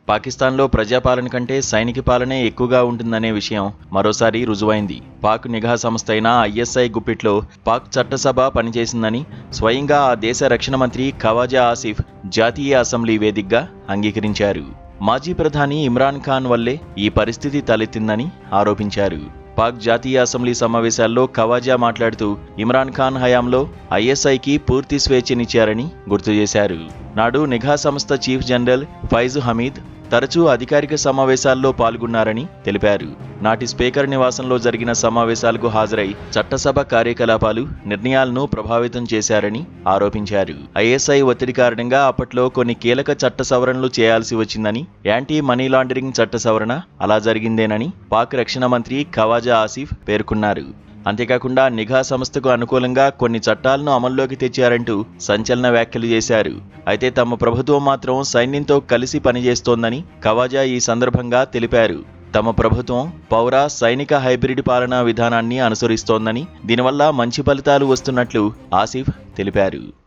పాకిస్తాన్లో ప్రజాపాలన కంటే సైనిక పాలనే ఎక్కువగా ఉంటుందనే విషయం మరోసారి రుజువైంది. పాక్ నిఘా సంస్థ అయిన ఐఎస్ఐ గుప్పిట్లో పాక్ చట్టసభ పనిచేసిందని స్వయంగా ఆ దేశ రక్షణ మంత్రి ఖవాజా ఆసిఫ్ జాతీయ అసెంబ్లీ వేదికగా అంగీకరించారు. మాజీ ప్రధాని ఇమ్రాన్ ఖాన్ వల్లే ఈ పరిస్థితి తలెత్తిందని ఆరోపించారు. పాక్ జాతీయ అసెంబ్లీ సమావేశాల్లో ఖవాజా మాట్లాడుతూ ఇమ్రాన్ ఖాన్ హయాంలో ఐఎస్ఐకి పూర్తి స్వేచ్ఛనిచ్చారని గుర్తు చేశారు. నాడు నిఘా సంస్థ చీఫ్ జనరల్ ఫైజ్ హమీద్ తరచూ అధికారిక సమావేశాల్లో పాల్గొన్నారని తెలిపారు. నాటి స్పీకర్ నివాసంలో జరిగిన సమావేశాలకు హాజరై చట్టసభ కార్యకలాపాలు, నిర్ణయాలను ప్రభావితం చేశారని ఆరోపించారు. ఐఎస్ఐ ఒత్తిడి కారణంగా అప్పట్లో కొన్ని కీలక చట్ట సవరణలు చేయాల్సి వచ్చిందని, యాంటీ మనీ లాండరింగ్ చట్ట సవరణ అలా జరిగిందేనని పాక్ రక్షణ మంత్రి ఖవాజా ఆసిఫ్ పేర్కొన్నారు. అంతేకాకుండా నిఘా సంస్థకు అనుకూలంగా కొన్ని చట్టాలను అమల్లోకి తెచ్చారంటూ సంచలన వ్యాఖ్యలు చేశారు. అయితే తమ ప్రభుత్వం మాత్రం సైన్యంతో కలిసి పనిచేస్తోందని ఖవాజా ఈ సందర్భంగా తెలిపారు. తమ ప్రభుత్వం పౌర సైనిక హైబ్రిడ్ పాలనా విధానాన్ని అనుసరిస్తోందని, దీనివల్ల మంచి ఫలితాలు వస్తున్నట్లు ఆసిఫ్ తెలిపారు.